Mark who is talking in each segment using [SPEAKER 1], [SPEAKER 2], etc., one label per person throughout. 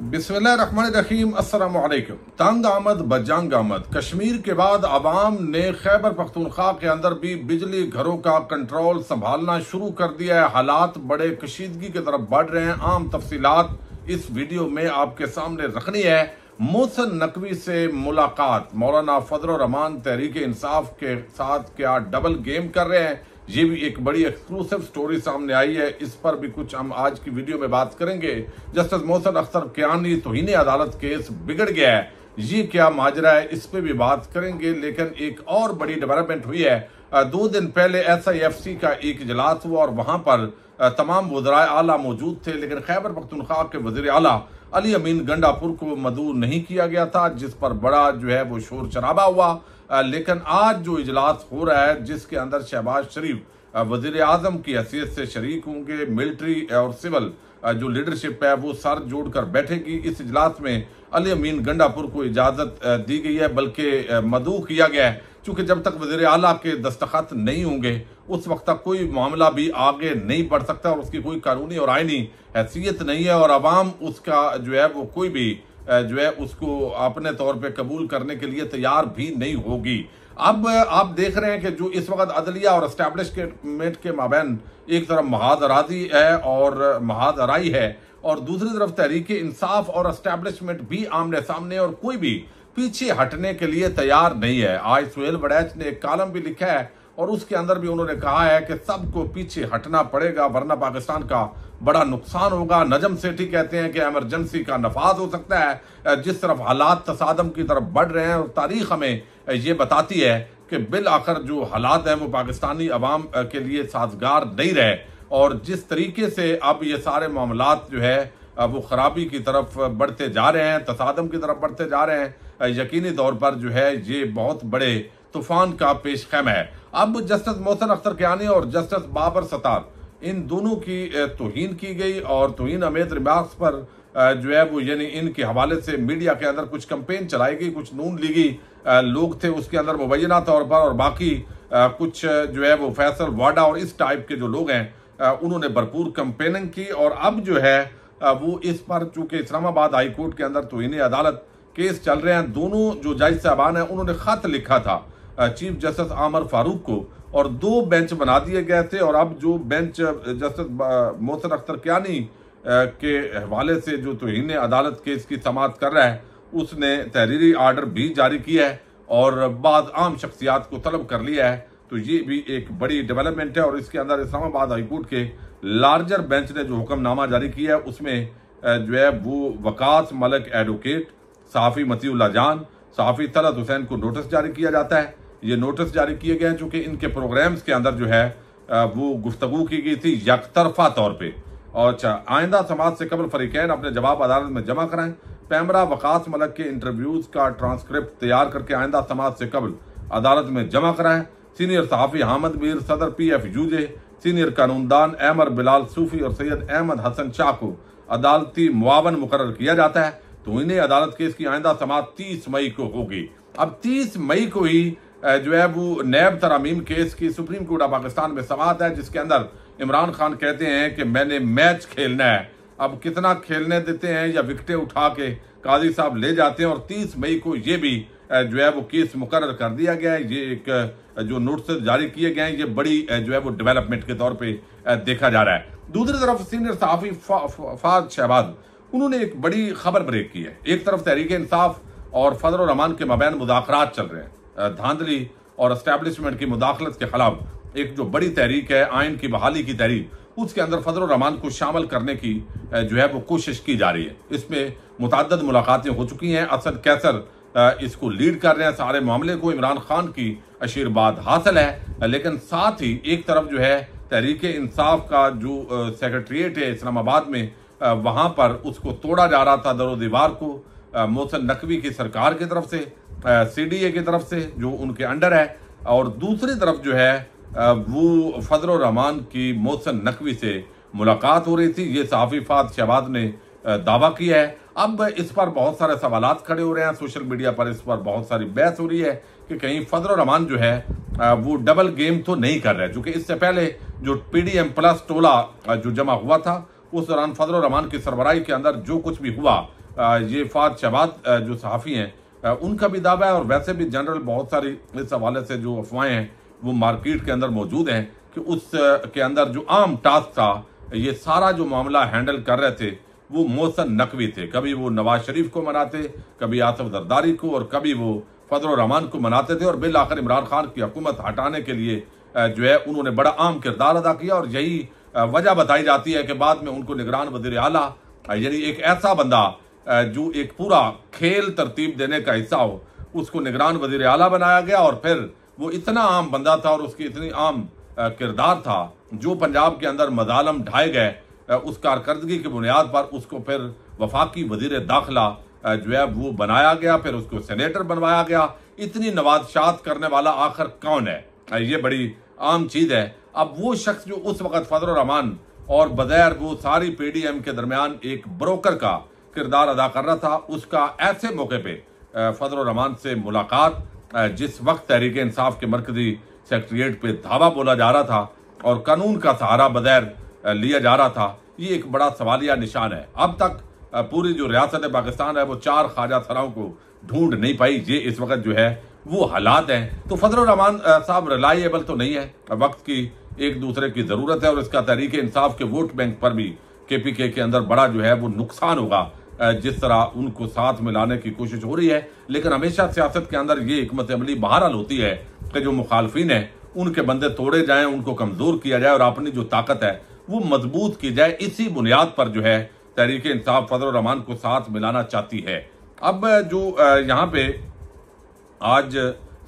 [SPEAKER 1] बिस्मिल्लाहिर्रहमानिर्रहीम। अस्सलाम वालेकुम। तंग आमद बजंग आमद। कश्मीर के बाद अवाम ने खैबर पख्तूनख्वा के अंदर भी बिजली घरों का कंट्रोल संभालना शुरू कर दिया है। हालात बड़े कशीदगी की तरफ बढ़ रहे हैं। आम तफसीलात इस वीडियो में आपके सामने रखनी है। मोहसिन नकवी से मुलाकात, मौलाना फजल रहमान तहरीक इंसाफ के साथ क्या डबल गेम कर रहे हैं, ये भी एक बड़ी एक्सक्लूसिव स्टोरी सामने आई है। इस पर भी कुछ हम आज की वीडियो में बात करेंगे। जस्टिस मोहसिन अख्तर कियानी तौहीन अदालत केस बिगड़ गया है, ये क्या माजरा है, इस पे भी बात करेंगे। लेकिन एक और बड़ी डेवलपमेंट हुई है। 2 दिन पहले SIFC का एक इजलास हुआ और वहां पर तमाम वज़राए आला मौजूद थे, लेकिन खैबर पख्तूनख्वा के वज़ीर आला अली अमीन गंडापुर को मदऊ नहीं किया गया था, जिस पर बड़ा जो है वो शोर शराबा हुआ। लेकिन आज जो इजलास हो रहा है, जिसके अंदर शहबाज शरीफ वजीर आजम की हैसियत से शरीक होंगे, मिलिट्री और सिविल जो लीडरशिप है वो सर जोड़कर बैठेगी। इस इजलास में अली अमीन गंडापुर को इजाजत दी गई है, बल्कि मदऊ किया गया है, क्योंकि जब तक वजीर आला के दस्तखत नहीं होंगे उस वक्त तक कोई मामला भी आगे नहीं बढ़ सकता और उसकी कोई कानूनी और आईनी हैसियत नहीं है और अवाम उसका जो है वो कोई भी जो है उसको अपने तौर पे कबूल करने के लिए तैयार भी नहीं होगी। अब आप देख रहे हैं कि जो इस वक्त अदलिया और एस्टैब्लिशमेंट के माबैन एक तरफ महादराजी है और महादराई है और दूसरी तरफ तहरीक इंसाफ और एस्टैब्लिशमेंट भी आमने सामने और कोई भी पीछे हटने के लिए तैयार नहीं है। आज सुहेल वड़ैच ने एक कॉलम भी लिखा है और उसके अंदर भी उन्होंने कहा है कि सबको पीछे हटना पड़ेगा वरना पाकिस्तान का बड़ा नुकसान होगा। नजम सेठी कहते हैं कि इमरजेंसी का नफाज हो सकता है। जिस तरफ हालात तसादम की तरफ बढ़ रहे हैं और तारीख हमें ये बताती है कि बिल आखिर जो हालात हैं वो पाकिस्तानी अवाम के लिए साजगार नहीं रहे और जिस तरीके से अब ये सारे मामलात जो है वो खराबी की तरफ बढ़ते जा रहे हैं, तसादम की तरफ बढ़ते जा रहे हैं, यकीनी तौर पर जो है ये बहुत बड़े तूफान का पेश खैम है। अब जस्टिस मोहसिन अख्तर कियानी और जस्टिस बाबर सत्तार, इन दोनों की तौहीन की गई और तौहीन अमेद रिमार्क्स पर जो है वो यानी इनके हवाले से मीडिया के अंदर कुछ कैंपेन चलाई गई। कुछ नून लीगी लोग थे उसके अंदर मुबैना तौर पर और बाकी कुछ जो है वो फैसल वाडा और इस टाइप के जो लोग हैं उन्होंने भरपूर कैंपेनिंग की और अब जो है वो इस पर चूंकि इस्लामाबाद हाई कोर्ट के अंदर तौहीन अदालत केस चल रहे हैं, दोनों जो जज साहबान हैं उन्होंने खत लिखा था चीफ जस्टिस आमर फारूक को और 2 बेंच बना दिए गए थे और अब जो बेंच जस्टिस मोहसिन अख्तर कियानी के हवाले से जो तौहीन अदालत केस की समाअत कर रहा है उसने तहरीरी आर्डर भी जारी किया है और बाद आम शख्सियात को तलब कर लिया है। तो ये भी एक बड़ी डेवलपमेंट है और इसके अंदर इस्लामाबाद हाईकोर्ट के लार्जर बेंच ने जो हुक्मनामा जारी किया है उसमें जो है वो वकास मलिक एडवोकेट, सहाफ़ी मतीउल्लाह जान, सहाफ़ी तलत हुसैन को नोटिस जारी किया जाता है। ये नोटिस जारी किए गए हैं चूंकि इनके प्रोग्राम्स के अंदर जो है वो गुफ्तगू की गई थी यकतरफा तौर पे। और आइंदा समाज से कबल फरीकैन अपने जवाब अदालत में जमा कराएं। पैमरा वकास मलिक के इंटरव्यूज का ट्रांसक्रिप्ट तैयार करके आइंदा समाज से कबल अदालत में जमा कराएं। सीनियर सहाफ़ी हामिद मीर, सदर PFUJ, सीनियर कानूनदान अहमद बिलाल सूफी और सैयद अहमद हसन शाह को अदालती मुआवन मुकर्रर किया जाता है। तो इन्हें अदालत केस की आइंदा समाअत 30 मई को होगी। अब 30 मई को ही जो है वो नैब तरामीम केस की सुप्रीम कोर्ट ऑफ पाकिस्तान में समाअत है, जिसके अंदर इमरान खान कहते हैं कि मैंने मैच खेलना है। अब कितना खेलने देते हैं या विकेटें उठा के काजी साहब ले जाते हैं और 30 मई को ये भी जो है वो केस मुकर्रर कर दिया गया है। ये एक जो नोटिस जारी किए गए हैं ये बड़ी जो है वो डेवलपमेंट के तौर पे देखा जा रहा है। दूसरी तरफ सीनियर सहाफ़ी फाज शहबाज, उन्होंने एक बड़ी खबर ब्रेक की है। एक तरफ तहरीक इंसाफ और फजल रहमान के मबैन मुज़ाकरात चल रहे हैं, धांधली और एस्टैब्लिशमेंट की मुदाखलत के खिलाफ एक जो बड़ी तहरीक है आइन की बहाली की तहरीक, उसके अंदर फजल रहमान को शामिल करने की जो है वो कोशिश की जा रही है। इसमें मुतअद्दिद मुलाकातें हो चुकी हैं। असद कैसर इसको लीड कर रहे हैं। सारे मामले को इमरान खान की आशीर्वाद हासिल है, लेकिन साथ ही एक तरफ जो है तहरीक इंसाफ का जो सेक्रेटरीट है इस्लामाबाद में वहां पर उसको तोड़ा जा रहा था दरो दीवार को मोहसिन नकवी की सरकार की तरफ से, CDA की तरफ से जो उनके अंडर है, और दूसरी तरफ जो है वो फजल रहमान की मोहसिन नकवी से मुलाकात हो रही थी। ये सहाफ़ी फाज शहबाज ने दावा किया है। अब इस पर बहुत सारे सवालात खड़े हो रहे हैं, सोशल मीडिया पर इस पर बहुत सारी बहस हो रही है कि कहीं फजल रहमान जो है वो डबल गेम तो नहीं कर रहे, क्योंकि इससे पहले जो PDM+ टोला जो जमा हुआ था उस दौरान फजल रहमान की सरबराही के अंदर जो कुछ भी हुआ ये फात शहबाज जो सहाफ़ी हैं उनका भी दावा है, और वैसे भी जनरल बहुत सारी इस हवाले से जो अफवाहें हैं वो मार्केट के अंदर मौजूद हैं कि उस के अंदर जो आम टास्क था, ये सारा जो मामला हैंडल कर रहे थे वो मोहसिन नकवी थे। कभी वो नवाज शरीफ को मनाते, कभी आसिफ जरदारी को, और कभी वो फजल रहमान को मनाते थे, और बिल आखिर इमरान खान की हुकूमत हटाने के लिए जो है उन्होंने बड़ा अहम किरदार अदा किया। और यही वजह बताई जाती है कि बाद में उनको निगरान वज़ीर आला, यानी एक ऐसा बंदा जो एक पूरा खेल तरतीब देने का हिस्सा हो, उसको निगरान वज़ीर आला बनाया गया। और फिर वो इतना आम बंदा था और उसकी इतनी आम किरदार था, जो पंजाब के अंदर मजालम ढाए गए, उस कारकर्दगी की बुनियाद पर उसको फिर वफाकी वज़ीर दाखिला जो है वो बनाया गया, फिर उसको सेनेटर बनवाया गया। इतनी नवाज़शात करने वाला आखिर कौन है, ये बड़ी आम चीज़ है। अब वो शख्स जो उस वक्त फजल रहमान और बगैर वो सारी PDM के दरमियान एक ब्रोकर का किरदार अदा कर रहा था, उसका ऐसे मौके पे फजल रहमान से मुलाकात, जिस वक्त तहरीक इंसाफ के मरकजी सेक्रेटरीट पे धावा बोला जा रहा था और कानून का सहारा बगैर लिया जा रहा था, ये एक बड़ा सवालिया निशान है। अब तक पूरी जो रियासत पाकिस्तान है वो 4 ख्वाजा सराओं को ढूंढ नहीं पाई। ये इस वक्त जो है वो हालात हैं। तो फजल रहमान साहब रिलायबल तो नहीं है, वक्त की एक दूसरे की जरूरत है, और इसका तहरीक इंसाफ के वोट बैंक पर भी KPK के अंदर बड़ा जो है वो नुकसान होगा, जिस तरह उनको साथ मिलाने की कोशिश हो रही है। लेकिन हमेशा सियासत के अंदर ये हिकमत अमली बहरहाल होती है कि जो मुखालफिन है उनके बंदे तोड़े जाएं, उनको कमजोर किया जाए और अपनी जो ताकत है वो मजबूत की जाए। इसी बुनियाद पर जो है तहरीक इंसाफ फजल रहमान को साथ मिलाना चाहती है। अब जो यहाँ पे आज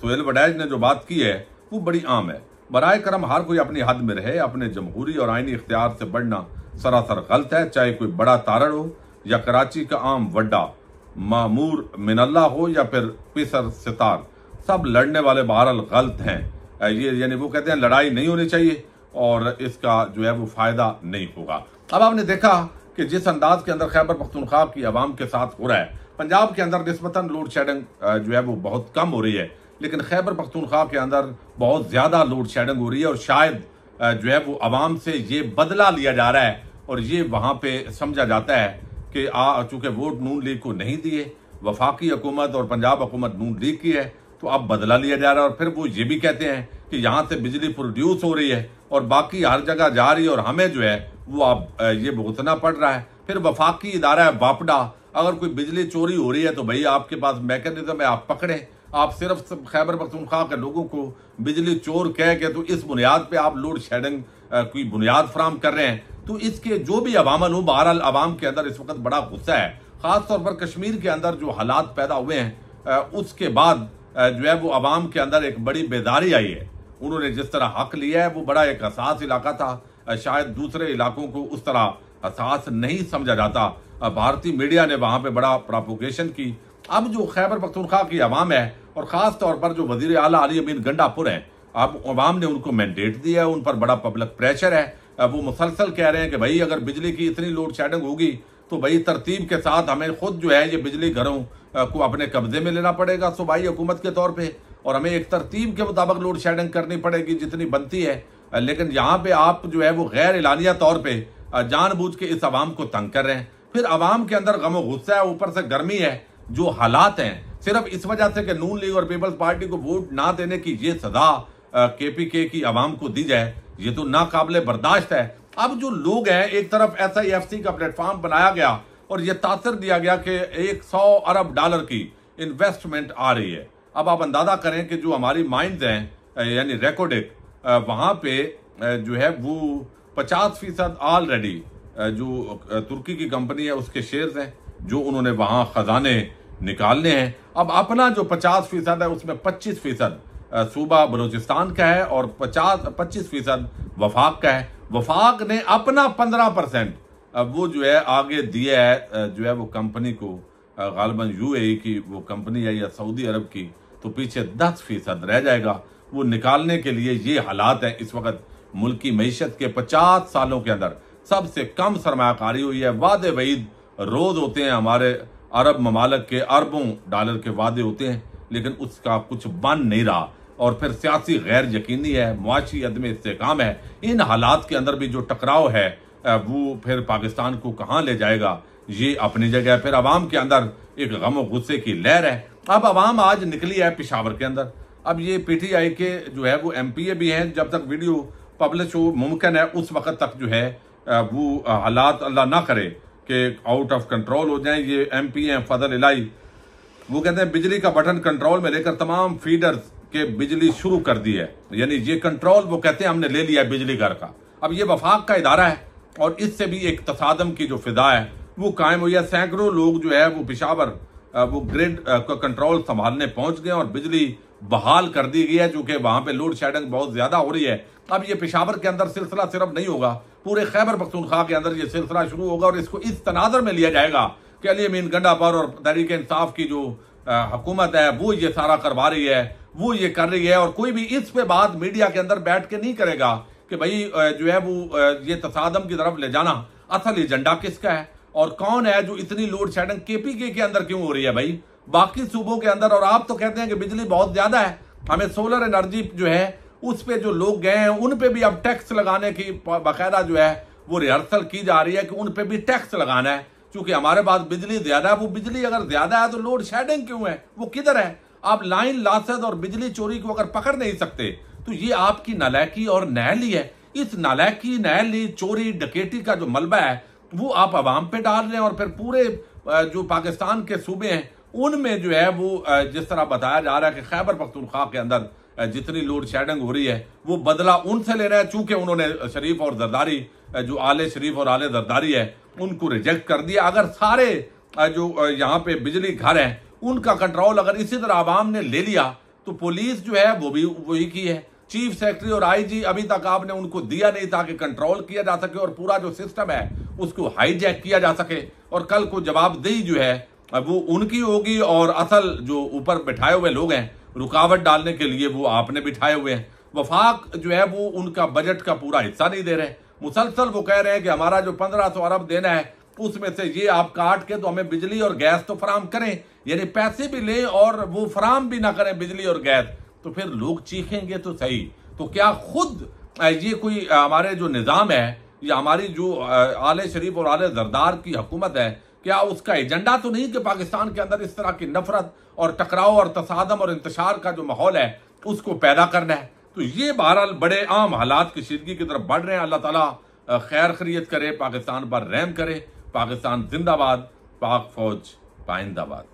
[SPEAKER 1] सोहेल वडैज ने जो बात की है वो बड़ी आम है। बराए करम हर कोई अपनी हद में रहे, अपने जमहूरी और आईनी इख्तियार से बढ़ना सरासर गलत है, चाहे कोई बड़ा तारड़ हो या कराची का आम वड्डा मामूर मिनल्ला हो या फिर पिसर सितार, सब लड़ने वाले बहरहाल गलत हैं। ये यानी वो कहते हैं लड़ाई नहीं होनी चाहिए और इसका जो है वो फायदा नहीं होगा। अब आपने देखा कि जिस अंदाज के अंदर खैबर पख्तूनख्वा की आवाम के साथ हो रहा है, पंजाब के अंदर निस्बतन लोड शेडिंग जो है वो बहुत कम हो रही है, लेकिन खैबर पख्तूनख्वा के अंदर बहुत ज्यादा लोड शेडिंग हो रही है। और शायद जो है वो आवाम से ये बदला लिया जा रहा है और ये वहां पे समझा जाता है कि चूंकि वोट नून लीग को नहीं दिए, वफाकी हुकूमत और पंजाब हुकूमत नून लीग की है, तो अब बदला लिया जा रहा है। और फिर वो ये भी कहते हैं कि यहाँ से बिजली प्रोड्यूस हो रही है और बाकी हर जगह जा रही है और हमें जो है वो अब ये भुगतना पड़ रहा है। फिर वफाकी इदारा है वापडा, अगर कोई बिजली चोरी हो रही है तो भाई आपके पास मैकेनिज्म है, आप पकड़े। आप सिर्फ खैबर पख्तूनख्वा के लोगों को बिजली चोर कह के तो इस बुनियाद पे आप लोड शेडिंग की बुनियाद फराम कर रहे हैं। तो इसके जो भी अवामल हो, बहरहाल अवाम के अंदर इस वक्त बड़ा गुस्सा है, खासतौर पर कश्मीर के अंदर जो हालात पैदा हुए हैं उसके बाद जो है वो अवाम के अंदर एक बड़ी बेदारी आई है। उन्होंने जिस तरह हक लिया है वो बड़ा एक हसास इलाका था, शायद दूसरे इलाकों को उस तरह हसास नहीं समझा जाता। भारतीय मीडिया ने वहां पे बड़ा प्रोपोगेशन की। अब जो खैबर पख्तूनख्वा की अवाम है और खास तौर पर जो वजीर आला अली अमीन गंडापुर है, अब अवाम ने उनको मैंडेट दिया है, उन पर बड़ा पब्लिक प्रेशर है। वो मुसलसल कह रहे हैं कि भाई अगर बिजली की इतनी लोड शेडिंग होगी तो भाई तरतीब के साथ हमें खुद जो है ये बिजली घरों को अपने कब्जे में लेना पड़ेगा सूबाई हुकूमत के तौर पे, और हमें एक तरतीब के मुताबिक लोड शेडिंग करनी पड़ेगी जितनी बनती है। लेकिन यहाँ पे आप जो है वो गैर एलानिया तौर पे जानबूझ के इस अवाम को तंग कर रहे हैं। फिर अवाम के अंदर गम गुस्सा है, ऊपर से गर्मी है। जो हालात हैं सिर्फ इस वजह से कि नून लीग और पीपल्स पार्टी को वोट ना देने की ये सजा KPK की अवाम को दी जाए, ये तो नाकाबिले बर्दाश्त है। अब जो लोग हैं, एक तरफ SIFC का प्लेटफॉर्म बनाया गया और ये तासर दिया गया कि 100 अरब डॉलर की इन्वेस्टमेंट आ रही है। अब आप अंदाजा करें कि जो हमारी माइंस हैं यानी रेकोडिक, वहां पे जो है वो 50% ऑलरेडी जो तुर्की की कंपनी है उसके शेयर्स हैं जो उन्होंने वहां खजाने निकालने हैं। अब अपना जो 50% है उसमें 25% सूबा बलूचिस्तान का है और 25% वफाक का है। वफाक ने अपना 15% वो जो है आगे दिया है जो है वो कंपनी को, गालिबन UAE की वो कंपनी है या सऊदी अरब की, तो पीछे 10% रह जाएगा। वो निकालने के लिए ये हालात हैं इस वक्त। मुल्क की मईशत के 50 सालों के अंदर सबसे कम सरमायाकारी हुई है। वादे वईद रोज होते हैं, हमारे अरब ममालिक के अरबों डॉलर के वादे होते हैं, लेकिन उसका कुछ बन नहीं रहा। और फिर सियासी गैर यकीनी है, मुआशी अदम इस्तेकाम है। इन हालात के अंदर भी जो टकराव है वो फिर पाकिस्तान को कहाँ ले जाएगा, ये अपनी जगह। फिर अवाम के अंदर एक गम और गुस्से की लहर है। अब अवाम आज निकली है पेशावर के अंदर। अब ये पीटीआई के जो है वो एमपीए भी हैं, जब तक वीडियो पब्लिश हो मुमकिन है उस वक्त तक जो है वो हालात अल्लाह ना करे कि आउट ऑफ कंट्रोल हो जाए। ये एमपी हैं फजल इलाही, वो कहते हैं बिजली का बटन कंट्रोल में लेकर तमाम फीडर्स के बिजली शुरू कर दी है, यानी ये कंट्रोल वो कहते हैं हमने ले लिया है बिजली घर का। अब ये वफाक का इदारा है और इससे भी एक तसादम की जो फिजा है वो कायम हुई है। सैकड़ों लोग जो है वो पेशावर वो ग्रिड का कंट्रोल संभालने पहुंच गए और बिजली बहाल कर दी गई है, चूंकि वहां पे लोड शेडिंग बहुत ज्यादा हो रही है। अब ये पेशावर के अंदर सिलसिला सिर्फ नहीं होगा, पूरे खैबर पख्तूनख्वा के अंदर ये सिलसिला शुरू होगा और इसको इस तनाजर में लिया जाएगा कि अली अमीन गंडापुर और तहरीक इंसाफ की जो हुकूमत है वो ये सारा करवा रही है, वो ये कर रही है। और कोई भी इस पे बात मीडिया के अंदर बैठ के नहीं करेगा कि भाई जो है वो ये तसादम की तरफ ले जाना असल एजेंडा किसका है और कौन है जो इतनी लोड शेडिंग केपीके के अंदर क्यों हो रही है भाई, बाकी सूबों के अंदर। और आप तो कहते हैं कि बिजली बहुत ज्यादा है, हमें सोलर एनर्जी जो है उस पे जो लोग गए हैं उन पे भी अब टैक्स लगाने की बाकायदा जो है वो रिहर्सल की जा रही है कि उन पे भी टैक्स लगाना है, क्योंकि हमारे पास बिजली ज्यादा है। वो बिजली अगर ज्यादा है तो लोड शेडिंग क्यों है, वो किधर है? आप लाइन लॉसेस और बिजली चोरी को अगर पकड़ नहीं सकते तो ये आपकी नालायकी और नहली है। इस नालायकी, नहली, चोरी, डकैती का जो मलबा है वो आप अवाम पे डाल रहे हैं और फिर पूरे जो पाकिस्तान के सूबे हैं उनमें जो है वो जिस तरह बताया जा रहा है कि खैबर पख्तूनख्वा के अंदर जितनी लोड शेडिंग हो रही है वो बदला उनसे ले रहा है, चूंकि उन्होंने शरीफ और जरदारी जो आले शरीफ और आले जरदारी है उनको रिजेक्ट कर दिया। अगर सारे जो यहाँ पे बिजली घर हैं उनका कंट्रोल अगर इसी तरह आवाम ने ले लिया तो पुलिस जो है वो भी वही की है। चीफ सेक्रेटरी और आईजी अभी तक आपने उनको दिया नहीं ताकि कंट्रोल किया जा सके और पूरा जो सिस्टम है उसको हाईजैक किया जा सके और कल को जवाबदेही जो है वो उनकी होगी और असल जो ऊपर बैठाए हुए लोग हैं रुकावट डालने के लिए वो आपने बिठाए हुए हैं। वफाक जो है वो उनका बजट का पूरा हिस्सा नहीं दे रहे, मुसलसल वो कह रहे हैं कि हमारा जो 1500 अरब देना है उसमें से ये आप काट के तो हमें बिजली और गैस तो फराम करें, यानी पैसे भी लें और वो फराम भी ना करें बिजली और गैस, तो फिर लोग चीखेंगे तो सही। तो क्या खुद ये कोई हमारे जो निज़ाम है या हमारी जो आले शरीफ और आले जरदार की हुकूमत है, क्या उसका एजेंडा तो नहीं कि पाकिस्तान के अंदर इस तरह की नफरत और टकराव और तसादम और इंतशार का जो माहौल है उसको पैदा करना है? तो ये बहरहाल बड़े आम हालात कशीदगी की तरफ बढ़ रहे हैं। अल्लाह ताला खैर खैरियत करे, पाकिस्तान पर रहम करे। पाकिस्तान जिंदाबाद, पाक फौज पाइंदाबाद।